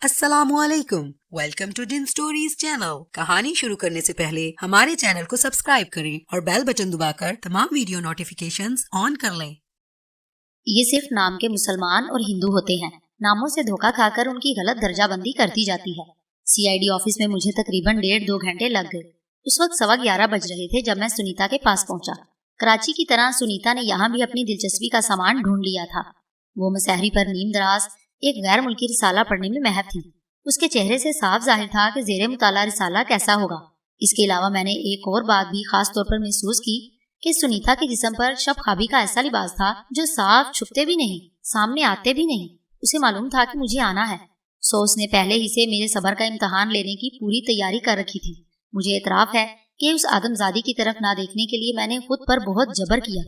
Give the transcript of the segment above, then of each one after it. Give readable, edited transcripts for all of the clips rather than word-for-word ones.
السلام علیکم، welcome to done stories channel. کہانی شروع کرنے سے پہلے ہمارے چینل کو سبسکرائب کریں اور بیل بٹن دبا کر تمام ویڈیو نوٹیفیکیشنز آن کر لیں۔ یہ صرف نام کے مسلمان اور ہندو ہوتے ہیں، ناموں سے دھوکہ کھا کر ان کی غلط درجہ بندی کرتی جاتی ہے۔ سی آئی ڈی آفس میں مجھے تقریباً 1.5-2 گھنٹے لگ گئے۔ اس وقت 11:15 بج رہے تھے جب میں سنیتا کے پاس پہنچا۔ کراچی کی طرح سنیتا نے یہاں بھی اپنی دلچسپی کا سامان ڈھونڈ لیا تھا۔ وہ مسحری پر نیم دراز ایک غیر ملکی رسالہ پڑھنے میں محو تھی۔ اس کے چہرے سے صاف ظاہر تھا کہ زیر مطالعہ رسالہ کیسا ہوگا۔ اس کے علاوہ میں نے ایک اور بات بھی خاص طور پر محسوس کی کہ سنیتا کے جسم پر شب خوابی کا ایسا لباس تھا جو صاف چھپتے بھی نہیں، سامنے آتے بھی نہیں۔ اسے معلوم تھا کہ مجھے آنا ہے، سو اس نے پہلے ہی سے میرے صبر کا امتحان لینے کی پوری تیاری کر رکھی تھی۔ مجھے اعتراف ہے کہ اس آدم زادی کی طرف نہ دیکھنے کے لیے میں نے خود پر بہت جبر کیا۔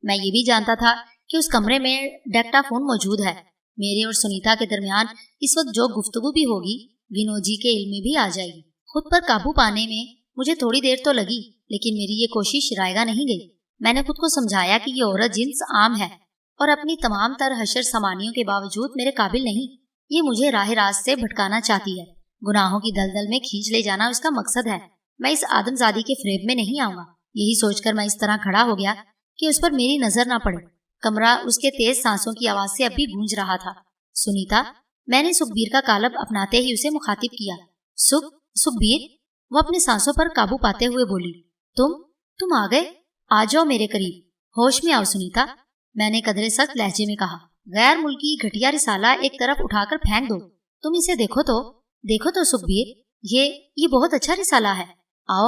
میں یہ بھی جانتا تھا کہ اس کمرے میں ڈیکٹا فون موجود ہے۔ میرے اور سنیتا کے درمیان اس وقت جو گفتگو بھی ہوگی ونود جی کے علم میں بھی آ جائے گی۔ خود پر قابو پانے میں مجھے تھوڑی دیر تو لگی، لیکن میری یہ کوشش رائگاں نہیں گئی۔ میں نے خود کو سمجھایا کہ یہ عورت جنس عام ہے اور اپنی تمام تر حشر سامانیوں کے باوجود میرے قابل نہیں۔ یہ مجھے راہ راست سے بھٹکانا چاہتی ہے، گناہوں کی دلدل میں کھینچ لے جانا اس کا مقصد ہے۔ میں اس آدم زادی کے فریب میں نہیں آؤں گا۔ یہی سوچ کر میں اس طرح کھڑا ہو گیا کہ اس پر میری نظر نہ پڑے۔ کمرہ اس کے تیز سانسوں کی آواز سے اب بھی گونج رہا تھا۔ سنیتا، میں نے سکھبیر کا کالب اپناتے ہی اسے مخاطب کیا۔ سکھبیر، وہ اپنے سانسوں پر قابو پاتے ہوئے بولی۔ تم آ گئے؟ آ جاؤ میرے قریب، ہوش میں آؤ سنیتا، میں نے قدرے سخت لہجے میں کہا۔ غیر ملکی گھٹیا رسالہ ایک طرف اٹھا کر پھینک دو۔ تم اسے دیکھو تو سکھبیر، یہ بہت اچھا رسالہ ہے۔ آؤ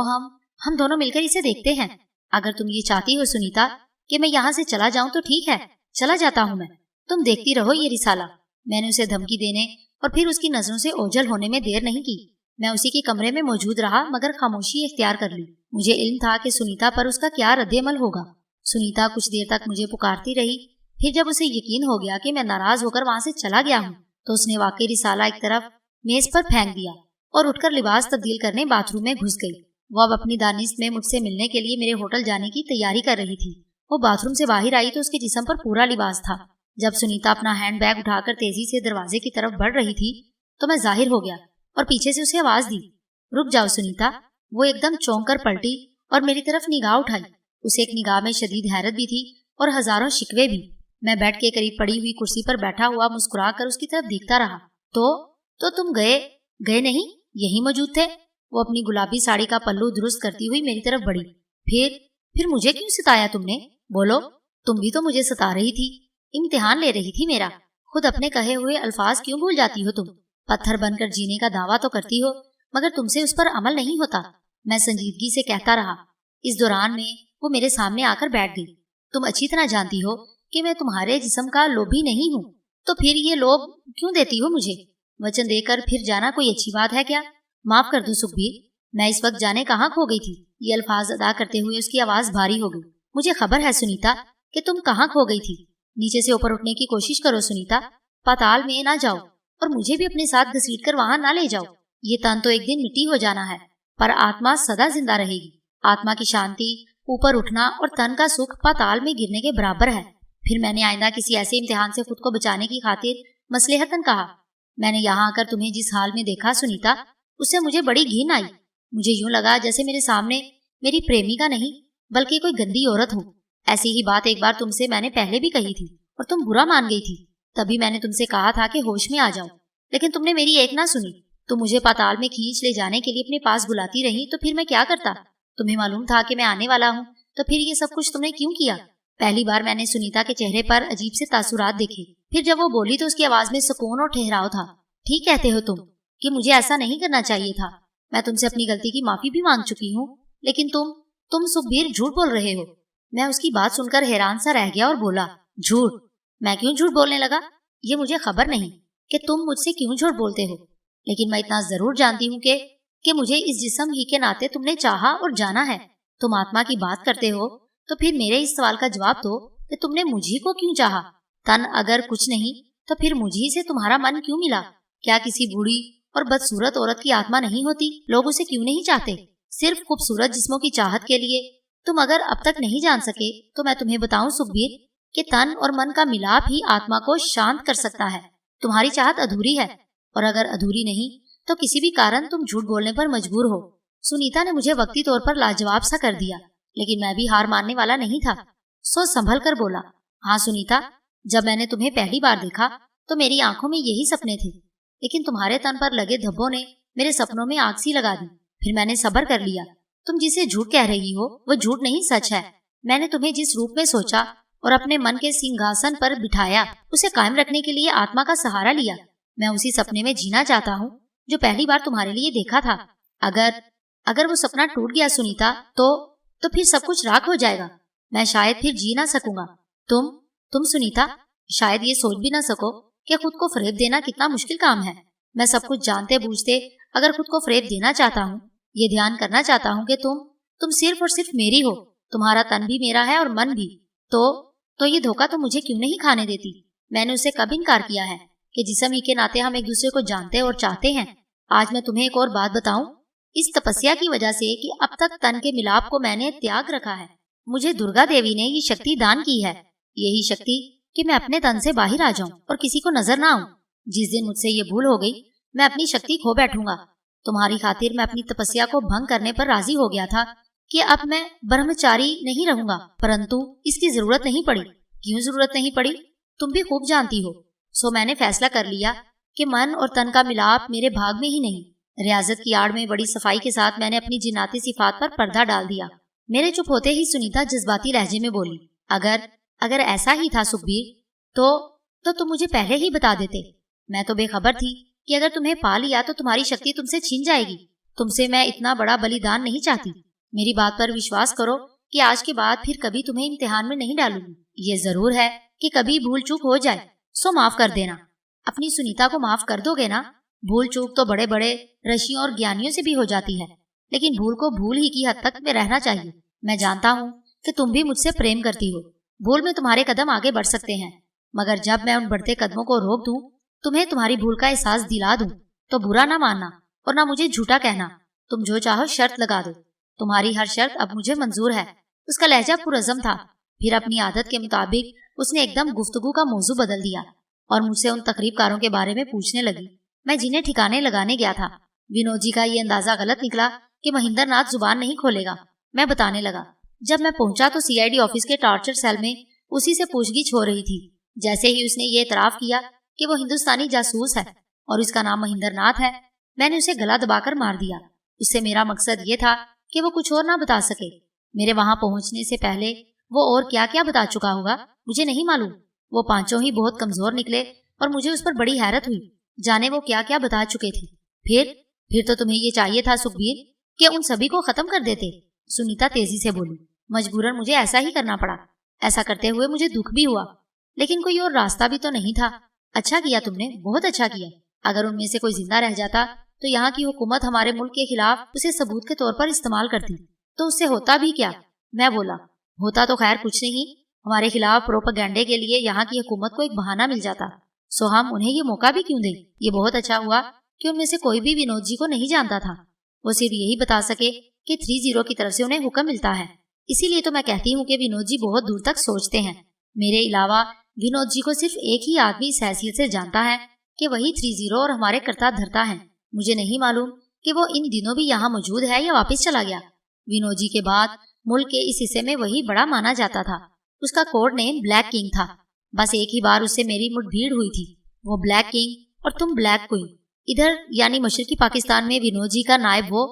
ہم دونوں مل کر اسے دیکھتے ہیں۔ اگر تم یہ چاہتی ہو سنیتا کہ میں یہاں سے چلا جاؤں تو ٹھیک ہے، چلا جاتا ہوں میں، تم دیکھتی رہو یہ رسالہ۔ میں نے اسے دھمکی دینے اور پھر اس کی نظروں سے اوجھل ہونے میں دیر نہیں کی۔ میں اسی کے کمرے میں موجود رہا مگر خاموشی اختیار کر لی۔ مجھے علم تھا کہ سنیتا پر اس کا کیا رد عمل ہوگا۔ سنیتا کچھ دیر تک مجھے پکارتی رہی، پھر جب اسے یقین ہو گیا کہ میں ناراض ہو کر وہاں سے چلا گیا ہوں تو اس نے واقعی رسالہ ایک طرف میز پر پھینک دیا اور اٹھ کر لباس تبدیل کرنے باتھ روم میں گھس گئی۔ وہ اب اپنی دانست میں مجھ سے ملنے کے لیے میرے ہوٹل جانے کی تیاری کر رہی تھی۔ وہ باتھ روم سے باہر آئی تو اس کے جسم پر پورا لباس تھا۔ جب سنیتا اپنا ہینڈ بیگ اٹھا کر تیزی سے دروازے کی طرف بڑھ رہی تھی تو میں ظاہر ہو گیا اور پیچھے سے اسے آواز دی، رک جاؤ سنیتا۔ وہ ایک دم چونک کر پلٹی اور میری طرف نگاہ اٹھائی۔ اسے ایک نگاہ میں شدید حیرت بھی تھی اور ہزاروں شکوے بھی۔ میں بیڈ کے قریب پڑی ہوئی کرسی پر بیٹھا ہوا مسکرا کر اس کی طرف دیکھتا رہا۔ تو تم گئے نہیں، یہی موجود تھے؟ وہ اپنی گلابی ساڑی کا پلو درست کرتی ہوئی میری طرف بڑھی۔ پھر مجھے کیوں ستایا تم نے؟ بولو، تم بھی تو مجھے ستا رہی تھی، امتحان لے رہی تھی میرا۔ خود اپنے کہے ہوئے الفاظ کیوں بھول جاتی ہو تم؟ پتھر بن کر جینے کا دعویٰ تو کرتی ہو مگر تم سے اس پر عمل نہیں ہوتا، میں سنجیدگی سے کہتا رہا۔ اس دوران میں وہ میرے سامنے آ کر بیٹھ گئی۔ تم اچھی طرح جانتی ہو کہ میں تمہارے جسم کا لوبھی نہیں ہوں، تو پھر یہ لوب کیوں دیتی ہو مجھے؟ وچن دے کر پھر جانا کوئی اچھی بات ہے کیا؟ معاف کر دو سکھبیر، میں اس وقت جانے کہاں کھو گئی تھی؟ یہ الفاظ ادا کرتے ہوئے اس کی آواز بھاری ہو گئی۔ مجھے خبر ہے سنیتا کہ تم کہاں کھو گئی تھی۔ نیچے سے اوپر اٹھنے کی کوشش کرو سنیتا، پاتال میں نہ جاؤ اور مجھے بھی اپنے ساتھ گھسیٹ کر وہاں نہ لے جاؤ۔ یہ تن تو ایک دن مٹی ہو جانا ہے پر آتما سدا زندہ رہے گی۔ آتما کی شانتی، اوپر اٹھنا اور تن کا سکھ پاتال میں گرنے کے برابر ہے۔ پھر میں نے آئندہ کسی ایسے امتحان سے خود کو بچانے کی خاطر مصلحتاً کہا، میں نے یہاں آ کر تمہیں جس حال میں دیکھا سنیتا، اس سے مجھے بڑی گھن آئی۔ مجھے یوں لگا جیسے میرے سامنے میری پریمیکا نہیں بلکہ کوئی گندی عورت ہو۔ ایسی ہی بات ایک بار تم سے میں نے پہلے بھی کہی تھی اور تم برا مان گئی تھی۔ تبھی میں نے تم سے کہا تھا کہ ہوش میں آ جاؤ، لیکن تم نے میری ایک نہ سنی۔ تم مجھے پاتال میں کھینچ لے جانے کے لیے اپنے پاس بلاتی رہی تو پھر میں کیا کرتا؟ تمہیں معلوم تھا کہ میں آنے والا ہوں، تو پھر یہ سب کچھ تم نے کیوں کیا؟ پہلی بار میں نے سنیتا کے چہرے پر عجیب سے تاثرات دیکھے۔ پھر جب وہ بولی تو اس کی آواز میں سکون اور ٹھہراؤ تھا۔ ٹھیک کہتے ہو تم کہ مجھے ایسا نہیں کرنا چاہیے تھا۔ میں تم سے اپنی غلطی کی معافی بھی مانگ چکی ہوں، لیکن تم سکھبیر جھوٹ بول رہے ہو۔ میں اس کی بات سن کر حیران سا رہ گیا اور بولا، جھوٹ؟ میں کیوں جھوٹ بولنے لگا؟ یہ مجھے خبر نہیں کہ تم مجھ سے کیوں جھوٹ بولتے ہو، لیکن میں اتنا ضرور جانتی ہوں کہ مجھے اس جسم ہی کے ناطے تم نے چاہا اور جانا ہے۔ تم آتما کی بات کرتے ہو تو پھر میرے اس سوال کا جواب دو کہ تم نے مجھے کو کیوں چاہا؟ تن اگر کچھ نہیں تو پھر مجھے سے تمہارا من کیوں ملا؟ کیا کسی بوڑھی اور بدصورت عورت کی آتما نہیں ہوتی؟ لوگ اسے کیوں نہیں چاہتے؟ صرف خوبصورت جسموں کی چاہت کے لیے؟ تم اگر اب تک نہیں جان سکے تو میں تمہیں بتاؤں سکھبیر کہ تن اور من کا ملاپ ہی آتما کو شانت کر سکتا ہے۔ تمہاری چاہت ادھوری ہے، और अगर अधूरी नहीं तो किसी भी कारण तुम झूठ बोलने पर मजबूर हो। सुनीता ने मुझे वक्ती तौर पर लाजवाब सा कर दिया, लेकिन मैं भी हार मानने वाला नहीं था। सोच संभल कर बोला, हाँ सुनीता, जब मैंने तुम्हें पहली बार देखा तो मेरी आंखों में यही सपने थे, लेकिन तुम्हारे तन पर लगे धब्बों ने मेरे सपनों में आग सी लगा दी। फिर मैंने सब्र कर लिया। तुम जिसे झूठ कह रही हो वो झूठ नहीं, सच है। मैंने तुम्हें जिस रूप में सोचा और अपने मन के सिंहासन पर बिठाया, उसे कायम रखने के लिए आत्मा का सहारा लिया। मैं उसी सपने में जीना चाहता हूँ जो पहली बार तुम्हारे लिए देखा था। अगर वो सपना टूट गया सुनीता, तो फिर सब कुछ राख हो जाएगा। मैं शायद फिर जी ना सकूंगा। तुम सुनीता शायद ये सोच भी ना सको कि खुद को फरेब देना कितना मुश्किल काम है। मैं सब कुछ जानते बूझते अगर खुद को फरेब देना चाहता हूँ, ये ध्यान करना चाहता हूँ कि तुम सिर्फ और सिर्फ मेरी हो, तुम्हारा तन भी मेरा है और मन भी, तो ये धोखा तुम मुझे क्यों नहीं खाने देती? मैंने उसे कब इनकार किया है कि जिस्म ही के नाते हम एक दूसरे को जानते और चाहते हैं। आज मैं तुम्हें एक और बात बताऊं, इस तपस्या की वजह से कि अब तक तन के मिलाप को मैंने त्याग रखा है, मुझे दुर्गा देवी ने ये शक्ति दान की है। यही शक्ति कि मैं अपने तन से बाहर आ जाऊं और किसी को नजर ना आऊं। जिस दिन मुझसे ये भूल हो गई, मैं अपनी शक्ति खो बैठूंगा। तुम्हारी खातिर मैं अपनी तपस्या को भंग करने पर राजी हो गया था कि अब मैं ब्रह्मचारी नहीं रहूंगा, परंतु इसकी जरूरत नहीं पड़ी। क्यों जरूरत नहीं पड़ी तुम भी खूब जानती हो। सो मैंने फैसला कर लिया कि मन और तन का मिलाप मेरे भाग में ही नहीं। रियाजत की आड़ में बड़ी सफाई के साथ मैंने अपनी जिन्नाती सिफात पर पर्दा डाल दिया। मेरे चुप होते ही सुनीता जज्बाती लहजे में बोली, अगर ऐसा ही था सुखबीर, तो तुम मुझे पहले ही बता देते। मैं तो बेखबर थी कि अगर तुम्हें पा लिया तो तुम्हारी शक्ति तुमसे छीन जाएगी। तुमसे मैं इतना बड़ा बलिदान नहीं चाहती। मेरी बात पर विश्वास करो कि आज के बाद फिर कभी तुम्हें इम्तिहान में नहीं डालूंगी। ये जरूर है कि कभी भूल चूक हो जाए, सो माफ कर देना। अपनी सुनीता को माफ कर दोगे ना? भूल चूक तो बड़े बड़े ऋषियों और ज्ञानियों से भी हो जाती है, लेकिन भूल को भूल ही की हद तक में रहना चाहिए। मैं जानता हूँ कि तुम भी मुझसे प्रेम करती हो। भूल में तुम्हारे कदम आगे बढ़ सकते हैं, मगर जब मैं उन बढ़ते कदमों को रोक दूं, तुम्हें तुम्हारी भूल का एहसास दिला दूं, तो बुरा ना मानना और ना मुझे झूठा कहना। तुम जो चाहो शर्त लगा दो। तुम्हारी हर शर्त अब मुझे मंजूर है। उसका लहजा पुरअज़म था। फिर अपनी आदत के मुताबिक उसने एकदम गुफ्तगू का मौजू बदल दिया और मुझसे उन तकरीबकारों के बारे में पूछने लगी, मैं जिन्हें ठिकाने लगाने गया था। विनोद जी का ये अंदाजा गलत निकला कि महेंद्र नाथ जुबान नहीं खोलेगा। मैं बताने लगा। जब मैं पहुंचा तो सीआईडी ऑफिस के टॉर्चर सेल में उसी से पूछगिछ हो रही थी। जैसे ही उसने ये इतराफ किया कि वो हिंदुस्तानी जासूस है और उसका नाम महेंद्र नाथ है, मैंने उसे गला दबाकर मार दिया। उससे मेरा मकसद ये था कि वो कुछ और ना बता सके। मेरे वहां पहुंचने से पहले वो और क्या क्या बता चुका होगा मुझे नहीं मालूम। वो पांचों ही बहुत कमजोर निकले और मुझे उस पर बड़ी हैरत हुई। जाने वो क्या क्या बता चुके थे। फिर तो तुम्हें ये चाहिए था सुखबीर कि उन सभी को खत्म कर देते। सुनीता तेजी से बोली, मजबूरन मुझे ऐसा ही करना पड़ा। ऐसा करते हुए मुझे दुख भी हुआ, लेकिन कोई और रास्ता भी तो नहीं था। अच्छा किया तुमने, बहुत अच्छा किया। अगर उनमें से कोई जिंदा रह जाता तो यहाँ की हुकूमत हमारे मुल्क के खिलाफ उसे सबूत के तौर पर इस्तेमाल करती, तो उससे होता भी क्या? मैं बोला, होता तो खैर कुछ नहीं। हमारे खिलाफ प्रोपेगेंडे के लिए यहाँ की हुकूमत को एक बहाना मिल जाता, सो हम उन्हें ये मौका भी क्यों दें। ये बहुत अच्छा हुआ कि उनमें से कोई भी विनोद जी को नहीं जानता था। वो सिर्फ यही बता सके कि 30 की तरफ से उन्हें हुक्म मिलता है। इसीलिए तो मैं कहती हूँ कि विनोद जी बहुत दूर तक सोचते हैं। मेरे अलावा विनोद जी को सिर्फ एक ही आदमी इस हैसियत से जानता है कि वही 30 और हमारे कर्ता धर्ता है। मुझे नहीं मालूम कि वो इन दिनों भी यहाँ मौजूद है या वापस चला गया। विनोद जी के बाद मुल्क के इस हिस्से में वही बड़ा माना जाता था। उसका कोड नेम ब्लैक किंग था। बस एक ही बार उससे मेरी मुठभेड़ हुई थी। वो ब्लैक किंग और तुम ब्लैक क्वीन। इधर यानी मशरकी पाकिस्तान में विनोद जी का नायब हो,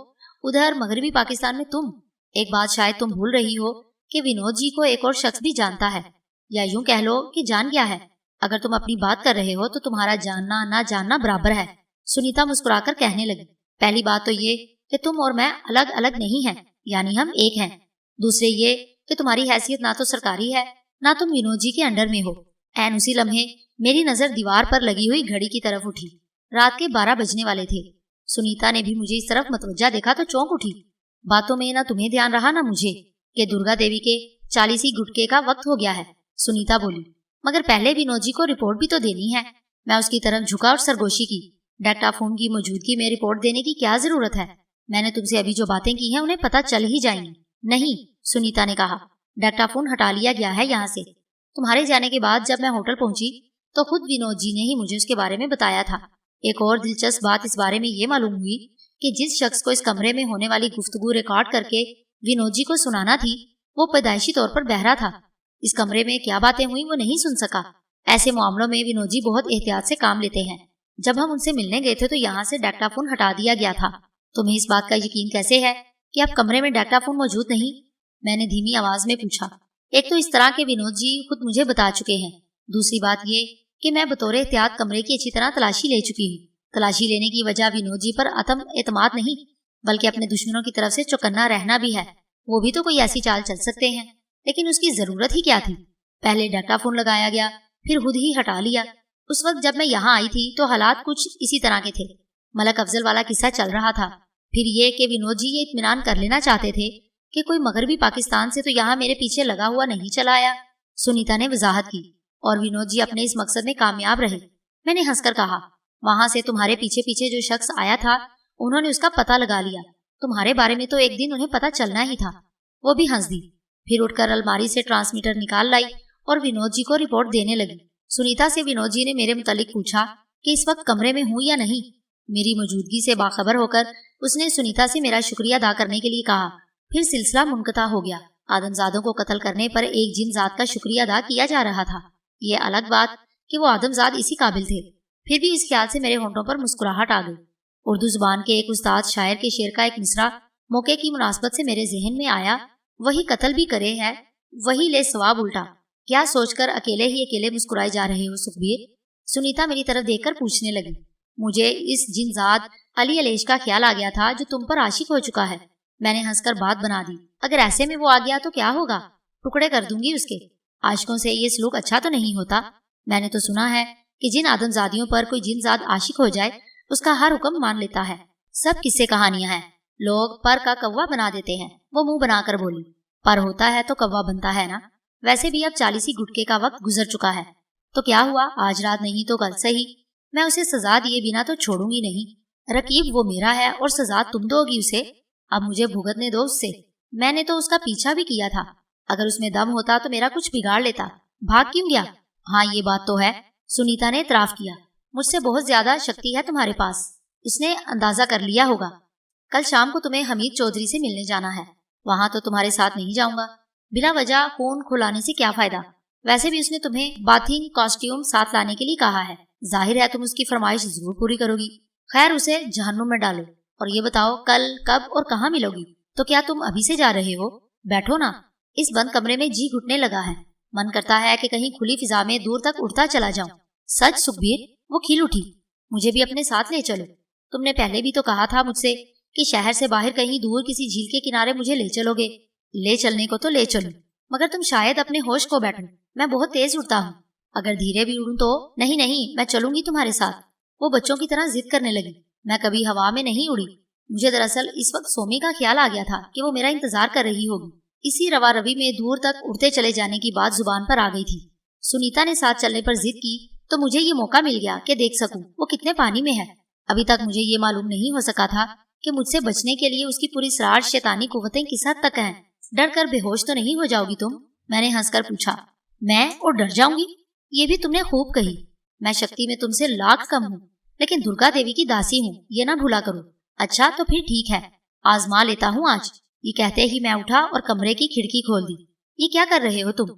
उधर मगरबी पाकिस्तान में तुम। एक बात शायद तुम भूल रही हो कि विनोद जी को एक और शख्स भी जानता है, या यूं कह लो कि जान गया है। अगर तुम अपनी बात कर रहे हो तो तुम्हारा जानना ना जानना बराबर है। सुनीता मुस्कुराकर कहने लगी, पहली बात तो ये कि तुम और मैं अलग अलग नहीं हैं, यानी हम एक हैं। दूसरे ये कि तुम्हारी हैसियत ना तो सरकारी है ना तुम विनोद जी के अंडर में हो। ऐन उसी लम्हे मेरी नजर दीवार पर लगी हुई घड़ी की तरफ उठी। रात के 12 बजने वाले थे। सुनीता ने भी मुझे इस तरफ मतवज्जा देखा तो चौंक उठी। बातों में ना तुम्हें ध्यान रहा ना मुझे कि दुर्गा देवी के 40 गुटके का वक्त हो गया है। सुनीता बोली, मगर पहले विनोद जी को रिपोर्ट भी तो देनी है। मैं उसकी तरफ झुका और सरगोशी की। डेक्टाफोन की मौजूदगी में रिपोर्ट देने की क्या जरूरत है? मैंने तुमसे अभी जो बातें की हैं उन्हें पता चल ही जाएंगी। नहीं, सुनीता ने कहा, डेक्टाफोन हटा लिया गया है यहाँ से। तुम्हारे जाने के बाद जब मैं होटल पहुंची तो खुद विनोद जी ने ही मुझे उसके बारे में बताया था। एक और दिलचस्प बात इस बारे में ये मालूम हुई कि जिस शख्स को इस कमरे में होने वाली गुफ्तगू रिकॉर्ड करके विनोद जी को सुनाना थी, वो पैदाइशी तौर पर बहरा था। इस कमरे में क्या बातें हुई वो नहीं सुन सका। ऐसे मामलों में विनोद जी बहुत एहतियात से काम लेते हैं। जब हम उनसे मिलने गए थे तो यहाँ से डाक्टाफोन हटा दिया गया था। तुम्हें इस बात का यकीन कैसे है कि अब कमरे में डाक्टाफोन मौजूद नहीं? मैंने धीमी आवाज में पूछा। एक तो इस तरह के विनोद जी खुद मुझे बता चुके हैं, दूसरी बात ये कि मैं बतौर एहतियात कमरे की अच्छी तरह तलाशी ले चुकी हूँ। तलाशी लेने की वजह विनोद जी पर आत्म एतमाद नहीं बल्कि अपने दुश्मनों की तरफ से चौकन्ना रहना भी है। वो भी तो कोई ऐसी चाल चल सकते हैं, लेकिन उसकी जरूरत ही क्या थी? पहले डाटाफोन लगाया गया, फिर खुद ही हटा लिया। उस वक्त जब मैं यहाँ आई थी तो हालात कुछ इसी तरह के थे। मलक अफजल वाला किस्सा चल रहा था। फिर ये कि विनोद जी ये इत्मीनान कर लेना चाहते थे कि कोई मगरबी पाकिस्तान से तो यहाँ मेरे पीछे लगा हुआ नहीं चला आया। सुनीता ने वजाहत की। और विनोद जी अपने इस मकसद में कामयाब रहे। मैंने हंसकर कहा, वहां से तुम्हारे पीछे पीछे जो शख्स आया था उन्होंने उसका पता लगा लिया। तुम्हारे बारे में तो एक दिन उन्हें पता चलना ही था। वो भी हंस दी, फिर उठकर अलमारी से ट्रांसमीटर निकाल लाई और विनोद जी को रिपोर्ट देने लगी। सुनीता से विनोद जी ने मेरे मुतालिक पूछा कि इस वक्त कमरे में हूँ या नहीं। मेरी मौजूदगी से बाखबर होकर उसने सुनीता से मेरा शुक्रिया अदा करने के लिए कहा। फिर सिलसिला मुनक़ता हो गया। आदमजादों को कत्ल करने पर एक जिन जात का शुक्रिया अदा किया जा रहा था। ये अलग बात कि वो आदमजाद इसी काबिल थे। फिर भी इस ख्याल से मेरे होंठों पर मुस्कुराहट आ गई। उर्दू जुबान के एक उस्ताद शायर के शेर का एक मिसरा मौके की मुनासबत से मेरे जहन में आया। वही कत्ल भी करे है, वही ले सवाब उल्टा। क्या सोचकर अकेले ही अकेले मुस्कुराए जा रहे हो सुखबीर? सुनीता मेरी तरफ देखकर पूछने लगी। मुझे इस जिनजाद अली अलेश का ख्याल आ गया था जो तुम पर आशिक हो चुका है। मैंने हंसकर बात बना दी। अगर ऐसे में वो आ गया तो क्या होगा? टुकड़े कर दूंगी उसके। आशिकों से ये सलूक अच्छा तो नहीं होता। मैंने तो सुना है कि जिन आदमजादियों पर कोई जिनजाद आशिक हो जाए उसका हर हुक्म मान लेता है। सब किस्से कहानियां हैं। लोग पर का कौवा बना देते हैं। वो मुंह बनाकर बोली, पर होता है तो कौवा बनता है ना। वैसे भी अब 40 गुटके का वक्त गुजर चुका है। तो क्या हुआ, आज रात नहीं तो कल सही। मैं उसे सजा दिए बिना तो छोड़ूंगी नहीं। रकीब वो मेरा है और सजा तुम दोगी उसे। अब मुझे भुगतने दो उससे। मैंने तो उसका पीछा भी किया था। अगर उसमें दम होता तो मेरा कुछ बिगाड़ लेता। भाग क्यों गया? हाँ ये बात तो है। सुनीता ने इतराफ किया। मुझसे बहुत ज्यादा शक्ति है तुम्हारे पास। उसने अंदाजा कर लिया होगा। कल शाम को तुम्हें हमीद चौधरी से मिलने जाना है। वहां तो तुम्हारे साथ नहीं जाऊंगा। बिना वजह खून खुलाने से क्या फायदा? वैसे भी उसने तुम्हें बाथिंग कॉस्ट्यूम साथ लाने के लिए कहा है। जाहिर है तुम उसकी फरमाइश जरूर पूरी करोगी। खैर उसे जहन्नुम में डालो। और ये बताओ कल कब और कहाँ मिलोगी? तो क्या तुम अभी से जा रहे हो? बैठो ना। इस बंद कमरे में जी घुटने लगा है। मन करता है कि कहीं खुली फिजा में दूर तक उड़ता चला जाऊं। सच सुखबीर? वो खिल उठी। मुझे भी अपने साथ ले चलो। तुमने पहले भी तो कहा था मुझसे कि शहर से बाहर कहीं दूर किसी झील के किनारे मुझे ले चलोगे। ले चलने को तो ले चलो, मगर तुम शायद अपने होश को बैठो। मैं बहुत तेज उड़ता हूँ। अगर धीरे भी उड़ूं तो? नहीं नहीं, मैं चलूंगी तुम्हारे साथ। वो बच्चों की तरह जिद करने लगी। मैं कभी हवा में नहीं उड़ी। मुझे दरअसल इस वक्त सोमी का ख्याल आ गया था कि वो मेरा इंतजार कर रही होगी। इसी रवा रवी में दूर तक उड़ते चले जाने की बात जुबान पर आ गई थी। सुनीता ने साथ चलने पर जिद की तो मुझे ये मौका मिल गया कि देख सकूं वो कितने पानी में है। अभी तक मुझे ये मालूम नहीं हो सका था कि मुझसे बचने के लिए उसकी पूरी सरार शैतानी कुव्वतें किस हद तक हैं। डर कर बेहोश तो नहीं हो जाओगी तुम? मैंने हंसकर पूछा। मैं और डर जाऊंगी? ये भी तुमने खूब कही। मैं शक्ति में तुमसे लाख कम हूँ, लेकिन दुर्गा देवी की दासी हूँ, ये ना भूला करो। अच्छा तो फिर ठीक है, आजमा लेता हूँ आज। ये कहते ही मैं उठा और कमरे की खिड़की खोल दी। ये क्या कर रहे हो तुम?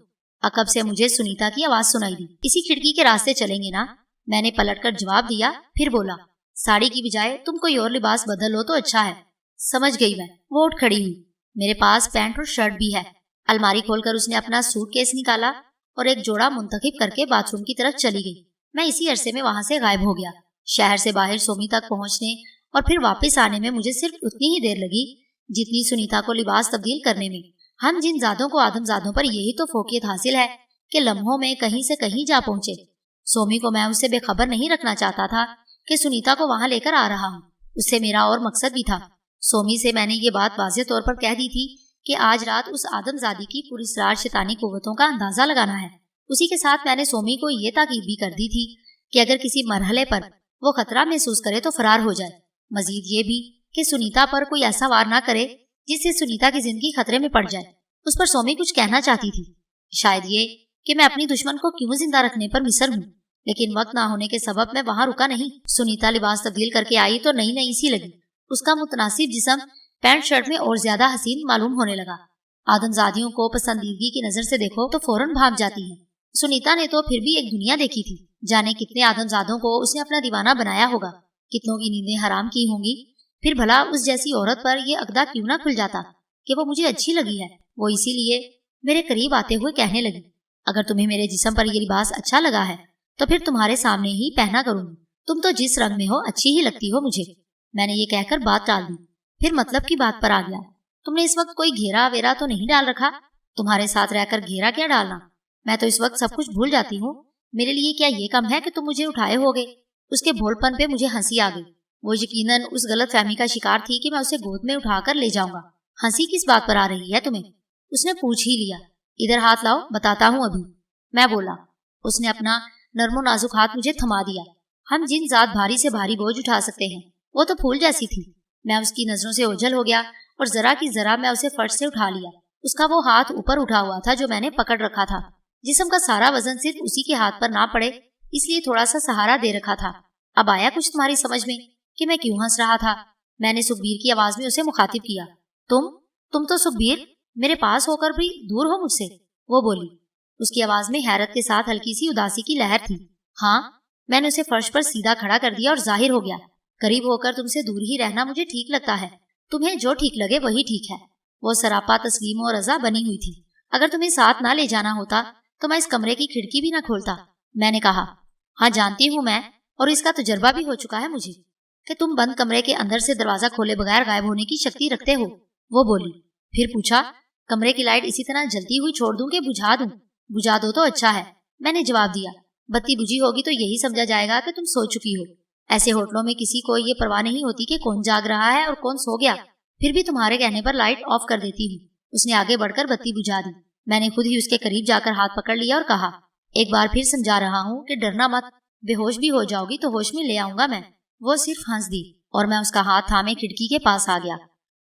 अकब से मुझे सुनीता की आवाज सुनाई दी। इसी खिड़की के रास्ते चलेंगे ना? मैंने पलटकर जवाब दिया, फिर बोला, साड़ी की बजाय तुम कोई और लिबास बदल लो तो अच्छा है। समझ गई मैं। वो उठ खड़ी हुई। मेरे पास पैंट और शर्ट भी है। अलमारी खोलकर उसने अपना सूटकेस निकाला और एक जोड़ा मुंतखब करके बाथरूम की तरफ चली गई। मैं इसी अरसे में वहां से गायब हो गया। शहर से बाहर सोमी तक पहुंचने और फिर वापस आने में मुझे सिर्फ उतनी ही देर लगी जितनी सुनीता को लिबास तब्दील करने में। हम जिन जादों को आदमजादों पर यही तो फोकियत हासिल है कि लम्हों में कहीं से कहीं जा पहुंचे। सोमी को मैं उससे बेखबर नहीं रखना चाहता था कि सुनीता को वहां लेकर आ रहा हूँ। उससे मेरा और मकसद भी था। सोमी से मैंने ये बात वाज़ेह तौर पर कह दी थी कि आज रात उस आदमजादी की पूरी सरार शैतानी कुव्वतों का अंदाजा लगाना है। उसी के साथ मैंने सोमी को ये ताकीद भी कर दी थी कि अगर किसी मरहले पर वो खतरा महसूस करे तो फरार हो जाए। मजीद ये भी कि सुनीता पर कोई ऐसा वार ना करे जिससे सुनीता की जिंदगी खतरे में पड़ जाए। उस पर सोमी कुछ कहना चाहती थी, शायद ये कि मैं अपनी दुश्मन को क्यों जिंदा रखने पर मिसर हूँ, लेकिन वक्त ना होने के सबब मैं वहां रुका नहीं। सुनीता लिबास तब्दील करके आई तो नई नई सी लगी। उसका मुतनासिब जिस्म पैंट शर्ट में और ज्यादा हसीन मालूम होने लगा। आदमजादियों को पसंदीदगी की नजर से देखो तो फौरन भाग जाती है। सुनीता ने तो फिर भी एक दुनिया देखी थी। जाने कितने आदमजादों को उसने अपना दीवाना बनाया होगा, कितनों की नींदें हराम की होंगी। फिर भला उस जैसी औरत पर यह अकदा क्यों ना खुल जाता कि वो मुझे अच्छी लगी है। वो इसीलिए मेरे करीब आते हुए कहने लगी, अगर तुम्हें मेरे जिस्म पर यह लिबास अच्छा लगा है तो फिर तुम्हारे सामने ही पहना करूंगी। तुम तो जिस रंग में हो अच्छी ही लगती हो मुझे। मैंने ये कहकर बात टाल दी। फिर मतलब की बात पर आ गया। तुमने इस वक्त कोई घेरा वेरा तो नहीं डाल रखा? तुम्हारे साथ रहकर घेरा क्या डालना, मैं तो इस वक्त सब कुछ भूल जाती हूँ। मेरे लिए क्या ये कम है कि तुम मुझे उठाए होगे? उसके भोलपन पे मुझे हंसी आ गई। वो यकीनन उस गलत फहमी का शिकार थी कि मैं उसे गोद में उठाकर ले जाऊंगा। हंसी किस बात पर आ रही है तुम्हें? उसने पूछ ही लिया। इधर हाथ लाओ, बताता हूँ अभी, मैं बोला। उसने अपना नर्मो नाजुक हाथ मुझे थमा दिया। हम जिन जात भारी से भारी बोझ उठा सकते हैं, वो तो फूल जैसी थी। मैं उसकी नजरों से ओझल हो गया और जरा की जरा मैं उसे फर्श से उठा लिया। उसका वो हाथ ऊपर उठा हुआ था जो मैंने पकड़ रखा था। जिस्म का सारा वजन सिर्फ उसी के हाथ पर ना पड़े इसलिए थोड़ा सा सहारा दे रखा था। अब आया कुछ तुम्हारी समझ में कि मैं क्यों हंस रहा था? मैंने सुखबीर की आवाज में उसे मुखातिब किया। तुम तो सुखबीर मेरे पास होकर भी दूर हो मुझसे, वो बोली। उसकी आवाज में हैरत के साथ हल्की सी उदासी की लहर थी। हाँ, मैंने उसे फर्श पर सीधा खड़ा कर दिया और जाहिर हो गया, करीब होकर तुमसे दूर ही रहना मुझे ठीक लगता है। तुम्हें जो ठीक लगे वही ठीक है। वो सरापा तस्लीम और रजा बनी हुई थी। अगर तुम्हें साथ ना ले जाना होता तो मैं इस कमरे की खिड़की भी ना खोलता। मैंने कहा, हाँ जानती हूँ मैं, और इसका तजुर्बा भी हो चुका है मुझे कि तुम बंद कमरे के अंदर से दरवाजा खोले बगैर गायब होने की शक्ति रखते हो। वो बोली। फिर पूछा, कमरे की लाइट इसी तरह जलती हुई छोड़ दूं कि बुझा दूं? बुझा दो तो अच्छा है, मैंने जवाब दिया। बत्ती बुझी होगी तो यही समझा जाएगा कि तुम सो चुकी हो। ऐसे होटलों में किसी को ये परवाह नहीं होती कि कौन जाग रहा है और कौन सो गया। फिर भी तुम्हारे कहने पर लाइट ऑफ कर देती हूँ। उसने आगे बढ़कर बत्ती बुझा दी। मैंने खुद ही उसके करीब जाकर हाथ पकड़ लिया और कहा, एक बार फिर समझा रहा हूँ कि डरना मत, बेहोश भी हो जाओगी तो होश में ले आऊंगा मैं। वो सिर्फ हंस दी और मैं उसका हाथ थामे खिड़की के पास आ गया।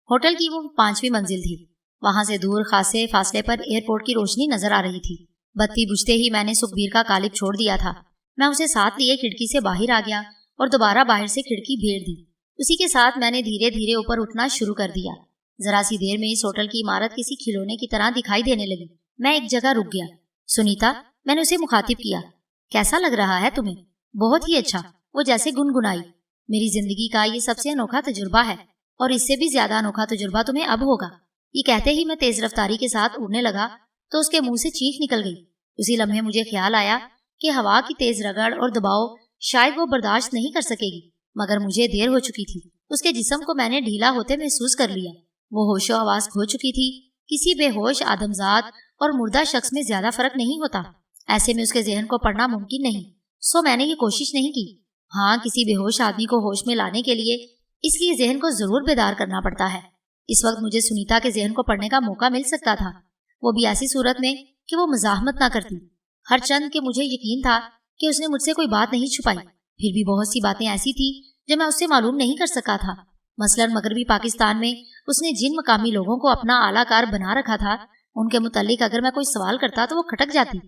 होटल की वो 5वीं मंजिल थी। वहां से दूर खासे फासले पर एयरपोर्ट की रोशनी नजर आ रही थी। बत्ती बुझते ही मैंने सुखबीर का कालिब छोड़ दिया था। मैं उसे साथ लिए खिड़की से बाहर आ गया और दोबारा बाहर से खिड़की भेड़ दी। उसी के साथ मैंने धीरे धीरे ऊपर उठना शुरू कर दिया। जरा सी देर में इस होटल की इमारत किसी खिलौने की तरह दिखाई देने लगी। मैं एक जगह रुक गया। सुनीता, मैंने उसे मुखातिब किया, कैसा लग रहा है तुम्हें? बहुत ही अच्छा, वो जैसे गुनगुनाई। मेरी जिंदगी का ये सबसे अनोखा तजुर्बा है और इससे भी ज्यादा अनोखा तजुर्बा तुम्हें अब होगा। ये कहते ही मैं तेज रफ्तारी के साथ उड़ने लगा तो उसके मुंह से चीख निकल गई। उसी लम्हे मुझे ख्याल आया कि हवा की तेज रगड़ और दबाव शायद वो बर्दाश्त नहीं कर सकेगी, मगर मुझे देर हो चुकी थी। उसके जिस्म को मैंने ढीला होते महसूस कर लिया। वो होशो हवास खो चुकी थी। किसी बेहोश आदमजाद और मुर्दा शख्स में ज्यादा फर्क नहीं होता। ऐसे में उसके जहन को पढ़ना मुमकिन नहीं, सो मैंने ये कोशिश नहीं की। हाँ, किसी बेहोश आदमी को होश में लाने के लिए इसलिए जहन को जरूर बेदार करना पड़ता है। इस वक्त मुझे सुनीता के जहन को पढ़ने का मौका मिल सकता था, वो भी ऐसी सूरत में कि वो मजाहमत ना करती। हर चंद के मुझे यकीन था कि उसने मुझसे कोई बात नहीं छुपाई। फिर भी बहुत सी बातें ऐसी थी जो मैं उससे मालूम नहीं कर सका था। मसलन मगरबी पाकिस्तान में उसने जिन मकामी लोगों को अपना आलाकार बना रखा था, उनके मुतालिक अगर मैं कोई सवाल करता तो वो खटक जाती,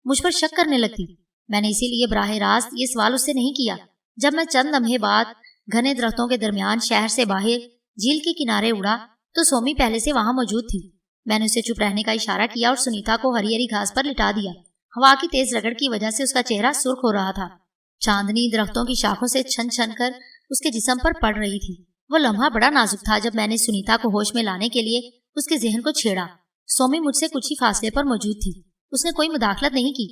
मुझ पर शक करने लगती। मैंने इसीलिए बराह रास्त ये सवाल उससे नहीं किया। जब मैं चंद लम्हे बाद घने दरख्तों के दरमियान शहर से बाहर झील के किनारे उड़ा तो सोमी पहले से वहां मौजूद थी। मैंने उसे चुप रहने का इशारा किया और सुनीता को हरी हरी घास पर लिटा दिया। हवा की तेज रगड़ की वजह से उसका चेहरा सुर्ख हो रहा था। चांदनी दरख्तों की शाखों से छन छन कर उसके जिस्म पर पड़ रही थी। वो लम्हा बड़ा नाजुक था जब मैंने सुनीता को होश में लाने के लिए उसके जहन को छेड़ा। सोमी मुझसे कुछ ही फासले पर मौजूद थी। उसने कोई मुदाखलत नहीं की।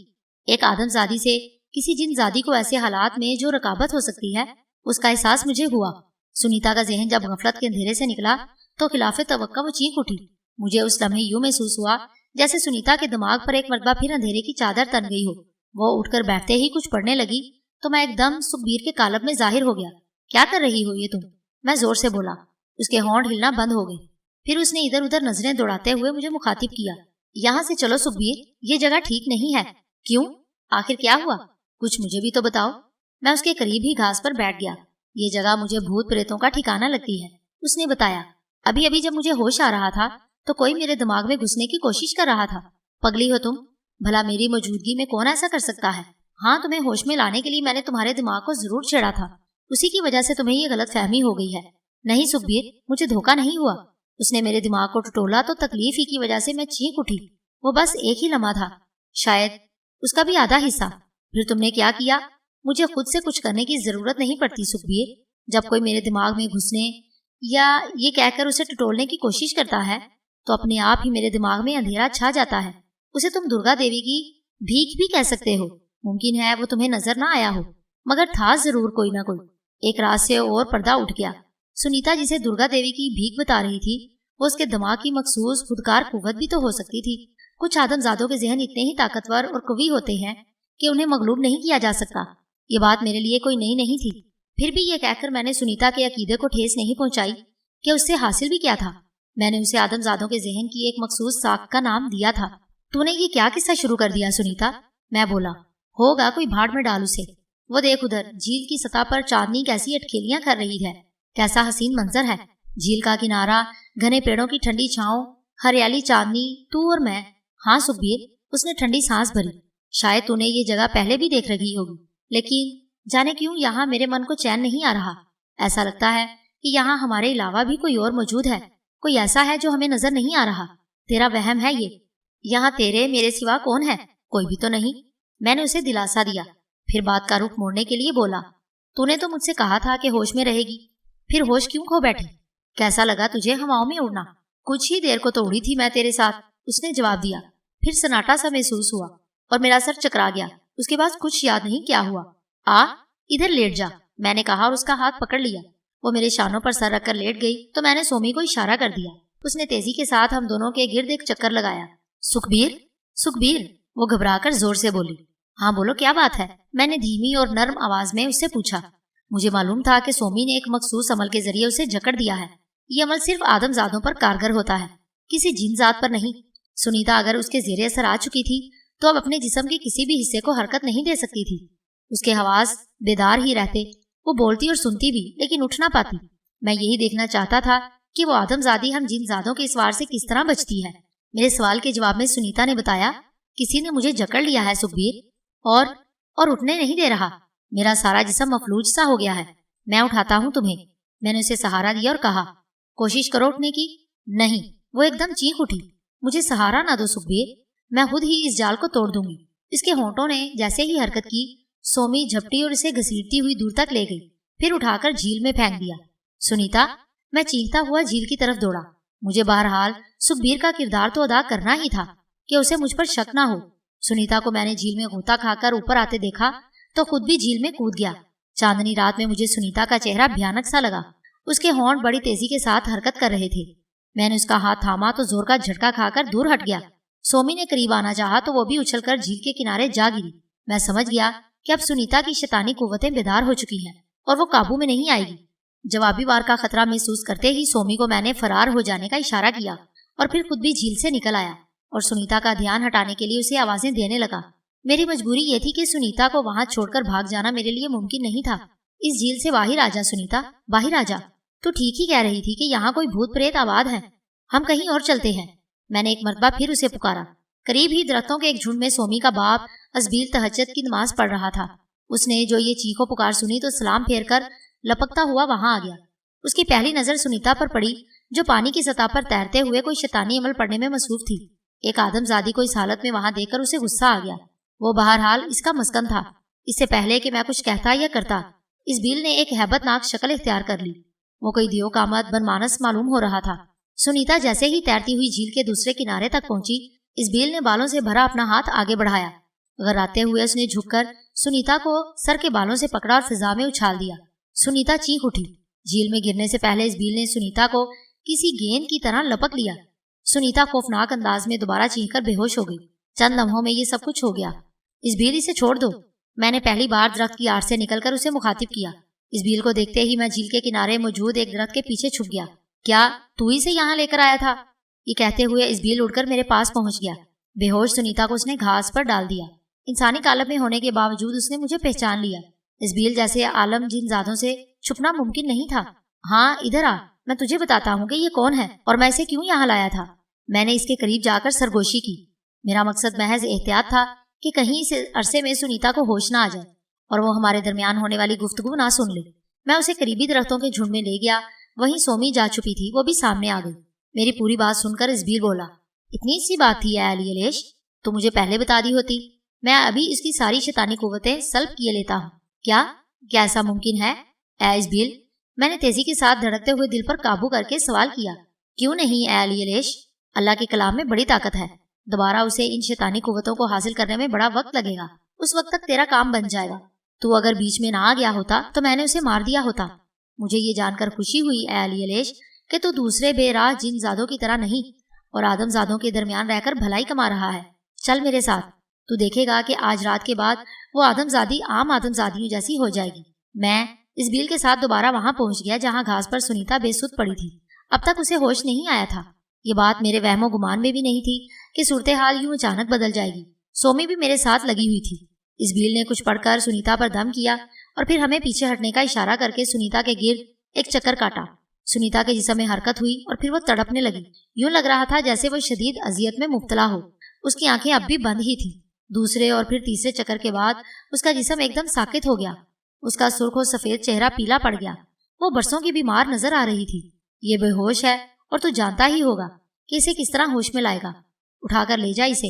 एक आदमजादी से किसी जिनजादी को ऐसे हालात में जो रकाबत हो सकती है, उसका एहसास मुझे हुआ। सुनीता का जहन जब गफलत के अंधेरे से निकला तो खिलाफे तवक्का वो चीख उठी। मुझे उस लम्हे यूं महसूस हुआ जैसे सुनीता के दिमाग पर एक मरतबा फिर अंधेरे की चादर तन गई हो। वो उठकर बैठते ही कुछ पढ़ने लगी तो मैं एकदम सुखबीर के कालब में जाहिर हो गया। क्या कर रही हो ये तुम? मैं जोर से बोला। उसके होंठ हिलना बंद हो गए। फिर उसने इधर उधर नजरें दौड़ाते हुए मुझे मुखातिब किया। यहाँ से चलो सुखबीर, ये जगह ठीक नहीं है। क्यों? आखिर क्या हुआ? कुछ मुझे भी तो बताओ। मैं उसके करीब ही घास पर बैठ गया। ये जगह मुझे भूत प्रेतों का ठिकाना लगती है, उसने बताया। अभी अभी जब मुझे होश आ रहा था तो कोई मेरे दिमाग में घुसने की कोशिश कर रहा था। पगली हो तुम? भला मेरी मौजूदगी में कौन ऐसा कर सकता है? हाँ, तुम्हें होश में लाने के लिए मैंने तुम्हारे दिमाग को जरूर छेड़ा था, उसी की वजह से तुम्हें ये गलत फहमी हो गई है। नहीं सुखबीर, मुझे धोखा नहीं हुआ। उसने मेरे दिमाग को टटोला तो तकलीफ ही की वजह से मैं चीख उठी। वो बस एक ही लम्हा था, शायद उसका भी आधा हिस्सा। फिर तुमने क्या किया? मुझे खुद से कुछ करने की जरूरत नहीं पड़ती सुखबीर। जब कोई मेरे दिमाग में घुसने या ये कहकर उसे टटोलने की कोशिश करता है तो अपने आप ही मेरे दिमाग में अंधेरा छा जाता है। उसे तुम दुर्गा देवी की भीख भी कह सकते हो। मुमकिन है वो तुम्हें नजर ना आया हो, मगर था जरूर कोई ना कोई। एक रात से और पर्दा उठ गया। सुनीता जिसे दुर्गा देवी की भीख बता रही थी, वो उसके दिमाग की मखसूस खुदकार कुव्वत भी तो हो सकती थी। कुछ आदमजादों के जहन इतने ही ताकतवर और कवि होते हैं कि उन्हें मगलूब नहीं किया जा सकता। ये बात मेरे लिए कोई नई नहीं थी। फिर भी ये कहकर मैंने सुनीता के अकीदे को ठेस नहीं पहुंचाई कि उससे हासिल भी क्या था। मैंने उसे आदमजादों के जहन की एक मखसूस साख का नाम दिया था। तूने ये क्या किस्सा शुरू कर दिया सुनीता? मैं बोला। होगा कोई भाड़ में डाल उसे। वो देख उधर, झील की सतह पर चांदनी कैसी अटखेलियां कर रही है। कैसा हसीन मंजर है। झील का किनारा, घने पेड़ों की ठंडी छांव, हरियाली, चांदनी, तू और मैं। हाँ सुखबीर, उसने ठंडी सांस भरी। शायद तूने ये जगह पहले भी देख रही होगी, लेकिन जाने क्यों यहाँ मेरे मन को चैन नहीं आ रहा। ऐसा लगता है कि यहाँ हमारे अलावा भी कोई और मौजूद है, कोई ऐसा है जो हमें नजर नहीं आ रहा। तेरा वहम है ये। यहाँ तेरे मेरे सिवा कौन है? कोई भी तो नहीं। मैंने उसे दिलासा दिया। फिर बात का रुख मोड़ने के लिए बोला, तूने तो मुझसे कहा था कि होश में रहेगी, फिर होश क्यों खो बैठी? कैसा लगा तुझे हवाओं में उड़ना? कुछ ही देर को तो उड़ी थी मैं तेरे साथ, उसने जवाब दिया। फिर सन्नाटा सा महसूस हुआ और मेरा सर चकरा गया। उसके बाद कुछ याद नहीं क्या हुआ। आ, इधर लेट जा, मैंने कहा और उसका हाथ पकड़ लिया। वो मेरे शानों पर सर रखकर लेट गई तो मैंने सोमी को इशारा कर दिया। उसने तेजी के साथ हम दोनों के गिर्द एक चक्कर लगाया। सुखबीर, सुखबीर, वो घबराकर जोर से बोली। हाँ बोलो, क्या बात है? मैंने धीमी और नर्म आवाज में उससे पूछा। मुझे मालूम था कि सोमी ने एक मखसूस अमल के जरिए उसे जकड़ दिया है। ये अमल सिर्फ आदमजादों पर कारगर होता है, किसी जिन जात पर नहीं। सुनीता अगर उसके जेरे असर आ चुकी थी तो अब अपने जिस्म के किसी भी हिस्से को हरकत नहीं दे सकती थी। उसके हवास बेदार ही रहते। वो बोलती और सुनती भी, लेकिन उठ ना पाती। मैं यही देखना चाहता था कि वो आदमजादी हम जिनजादों के इस वार से किस तरह बचती है। मेरे सवाल के जवाब में सुनीता ने बताया, किसी ने मुझे जकड़ लिया है सुखबीर, और उठने नहीं दे रहा। मेरा सारा जिस्म मफलूज सा हो गया है। मैं उठाता हूँ तुम्हें। मैंने उसे सहारा दिया और कहा, कोशिश करो उठने की। नहीं, वो एकदम चीख उठी। मुझे सहारा ना दो सुखबीर, मैं खुद ही इस जाल को तोड़ दूंगी। इसके होंठों ने जैसे ही हरकत की, सोमी झपटी और इसे घसीटती हुई दूर तक ले गई, फिर उठाकर झील में फेंक दिया। सुनीता, मैं चीखता हुआ झील की तरफ दौड़ा। मुझे बहरहाल सुखबीर का किरदार तो अदा करना ही था कि उसे मुझ पर शक ना हो। सुनीता को मैंने झील में गोता खाकर ऊपर आते देखा तो खुद भी झील में कूद गया। चांदनी रात में मुझे सुनीता का चेहरा भयानक सा लगा। उसके होंठ बड़ी तेजी के साथ हरकत कर रहे थे। मैंने उसका हाथ थामा तो जोर का झटका खाकर दूर हट गया। सोमी ने करीब आना चाहा तो वो भी उछलकर झील के किनारे जा गिरी। मैं समझ गया कि अब सुनीता की शैतानी कुव्वतें बेदार हो चुकी हैं और वो काबू में नहीं आएगी। जवाबी वार का खतरा महसूस करते ही सोमी को मैंने फरार हो जाने का इशारा किया और फिर खुद भी झील से निकल आया और सुनीता का ध्यान हटाने के लिए उसे आवाजें देने लगा। मेरी मजबूरी ये थी कि सुनीता को वहां छोड़कर भाग जाना मेरे लिए मुमकिन नहीं था। इस झील से बाहर आ जा सुनीता, बाहर आ जा। तो ठीक ही कह रही थी कि यहाँ कोई भूत प्रेत आबाद है, हम कहीं और चलते हैं। मैंने एक मरतबा फिर उसे पुकारा। करीब ही दरख्तों के एक झुंड में सोमी का बाप असबील तहज्जुद की नमाज पढ़ रहा था। उसने जो ये चीखो पुकार सुनी तो सलाम फेर कर लपकता हुआ वहां आ गया। उसकी पहली नजर सुनीता पर पड़ी, जो पानी की सतह पर तैरते हुए कोई शैतानी अमल पढ़ने में मसरूफ थी। एक आदमजादी को इस हालत में वहां देखकर उसे गुस्सा आ गया। वो बहरहाल इसका मस्कन था। इससे पहले कि मैं कुछ कहता या करता, इसबील ने एक हैबतनाक शक्ल इख्तियार कर ली। वो कोई दियो कामत बनमानस मालूम हो रहा था। सुनीता जैसे ही तैरती हुई झील के दूसरे किनारे तक पहुंची, इसबील ने बालों से भरा अपना हाथ आगे बढ़ाया। घबराते हुए उसने झुककर सुनीता को सर के बालों से पकड़ा और फिजा में उछाल दिया। सुनीता चीख उठी। झील में गिरने से पहले इसबील ने सुनीता को किसी गेंद की तरह लपक लिया। सुनीता खौफनाक अंदाज में दोबारा चीखकर बेहोश हो गई। चंद लम्हों में ये सब कुछ हो गया। इसबील, इसे छोड़ दो। मैंने पहली बार दरख्त की आड़ से निकलकर उसे मुखातिब किया। इसबील को देखते ही मैं झील के किनारे मौजूद एक दरख्त के पीछे छुप गया। क्या तू ही से यहाँ लेकर आया था? ये कहते हुए इसबील उड़कर मेरे पास पहुंच गया। बेहोश सुनीता को उसने घास पर डाल दिया। इंसानी कालब में होने के बावजूद उसने मुझे पहचान लिया। इसबील जैसे आलम जिनजादों से छुपना मुमकिन नहीं था। हाँ, इधर आ, मैं तुझे बताता हूँ कि ये कौन है और मैं इसे क्यों यहाँ लाया था। मैंने इसके करीब जाकर सरगोशी की। मेरा मकसद महज एहतियात था کہ कहीं इस अरसे में सुनीता को होश ना आ जाए और वो हमारे दरमियान होने वाली गुफ्तगू ना सुन ले। मैं उसे करीबी दरख्तों के झुंड में ले गया। वहीं सोमी जा चुकी थी, वो भी सामने आ गई। मेरी पूरी बात सुनकर इसबील बोला, इतनी सी बात थी अली अलेश, तो मुझे पहले बता दी होती। मैं अभी इसकी सारी शैतानी कुव्वतें सल्ब किए लेता हूँ। क्या ऐसा मुमकिन है इसबील? मैंने तेजी के साथ धड़कते हुए दिल पर काबू करके सवाल किया। क्यों नहीं अली अलेश, अल्लाह के कलाम में बड़ी ताकत है। दोबारा उसे इन शैतानी कुव्वतों को हासिल करने में बड़ा वक्त लगेगा। उस वक्त तक तेरा काम बन जाएगा। तू अगर बीच में ना आ गया होता तो मैंने उसे मार दिया होता। मुझे ये जानकर खुशी हुई अली अलेश कि तू दूसरे बेराह जिनजादों की तरह नहीं और आदमजादों के दरमियान रहकर भलाई कमा रहा है। चल मेरे साथ, तू देखेगा कि आज रात के बाद वो आदमजादी आम आदमजादियों जैसी हो जाएगी। मैं इसबील के साथ दोबारा वहां पहुंच गया जहां घास पर सुनीता बेसुध पड़ी थी। अब तक उसे होश नहीं आया था। ये बात मेरे वहमो गुमान में भी नहीं थी कि सूरत हाल यूं अचानक बदल जाएगी। सोमी भी मेरे साथ लगी हुई थी। इसबील ने कुछ पढ़कर सुनीता पर दम किया और फिर हमें पीछे हटने का इशारा करके सुनीता के गिर्द एक चक्कर काटा। सुनीता के जिस्म में हरकत हुई और फिर वो तड़पने लगी। यूं लग रहा था जैसे वो शदीद अजियत में मुब्तला हो। उसकी आंखें अब भी बंद ही थी। दूसरे और फिर तीसरे चक्कर के बाद उसका जिस्म एकदम साकित हो गया। उसका सुर्ख और सफेद चेहरा पीला पड़ गया। वो बरसों की बीमार नजर आ रही थी। ये बेहोश है और तू जानता ही होगा कि इसे किस तरह होश में लाएगा। उठाकर ले जा इसे,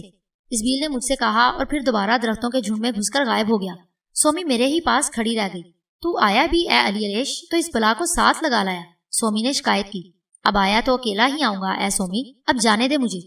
इसबील ने मुझसे कहा और फिर दोबारा दरख्तों के झुंड में घुसकर गायब हो गया। सोमी मेरे ही पास खड़ी रह गई। तू आया भी अली अलेश तो इस बला को साथ लगा लाया, सोमी ने शिकायत की। अब आया तो अकेला ही आऊंगा सोमी, अब जाने दे मुझे।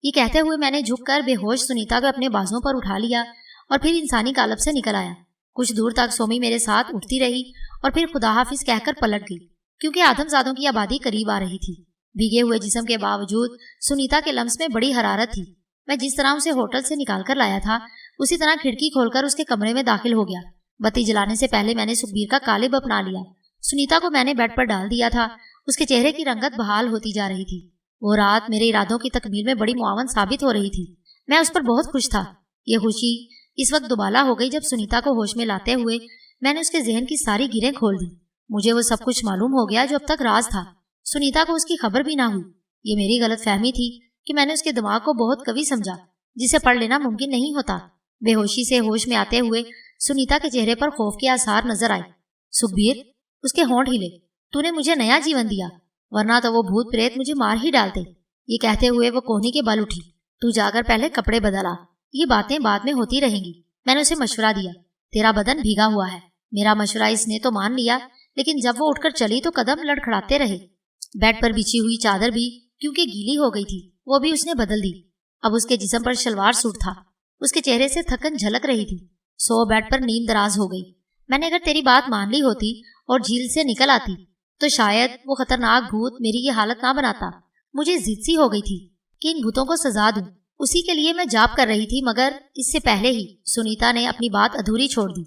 ये कहते हुए मैंने झुककर बेहोश सुनीता को अपने बाजुओं पर उठा लिया और फिर इंसानी कालब से निकल आया। कुछ दूर तक सोमी मेरे साथ उठती रही और फिर खुदा हाफिज कहकर पलट गई, क्योंकि आदमजादों की आबादी करीब आ रही थी। भीगे हुए जिस्म के बावजूद सुनीता के लम्स में बड़ी हरारत थी। मैं जिस तरह उसे होटल से निकाल कर लाया था उसी तरह खिड़की खोलकर उसके कमरे में दाखिल हो गया। बत्ती जलाने से पहले मैंने सुखबीर का कालिब अपना लिया। सुनीता को मैंने बेड पर डाल दिया था। उसके चेहरे की रंगत बहाल होती जा रही थी। वो रात मेरे इरादों की तकमील में बड़ी मुआवन साबित हो रही थी। मैं उस पर बहुत खुश था। ये खुशी इस वक्त दुबाला हो गई जब सुनीता को होश में लाते हुए मैंने उसके जहन की सारी गिरें खोल दी। मुझे वो सब कुछ मालूम हो गया जो अब तक राज था। सुनीता को उसकी खबर भी ना हुई। ये मेरी गलत फहमी थी कि मैंने उसके दिमाग को बहुत कवि समझा, जिसे पढ़ लेना मुमकिन नहीं होता। बेहोशी से होश में आते हुए सुनीता के चेहरे पर खौफ के आसार नजर आए। सुखबीर, उसके होंठ हिले, तूने मुझे नया जीवन दिया, वरना तो वो भूत प्रेत मुझे मार ही डालते। ये कहते हुए वो कोहनी के बल उठी। तू जाकर पहले कपड़े बदला, ये बातें बाद में होती रहेंगी। मैंने उसे मशवरा दिया। तेरा बदन भीगा हुआ है। मेरा मशवरा इसने तो मान लिया, लेकिन जब वो उठकर चली तो कदम लड़खड़ाते रहे। बेड पर बिछी हुई चादर भी क्योंकि गीली हो गई थी, वो भी उसने बदल दी। अब उसके जिस्म पर शलवार सूट था। उसके चेहरे से थकन झलक रही थी। सो बेड पर नींद दराज हो गई। मैंने अगर तेरी बात मान ली होती और झील से निकल आती तो शायद वो खतरनाक भूत मेरी ये हालत ना बनाता। मुझे जिद सी हो गई थी कि इन भूतों को सजा दूं। उसी के लिए मैं जाप कर रही थी, मगर इससे पहले ही सुनीता ने अपनी बात अधूरी छोड़ दी।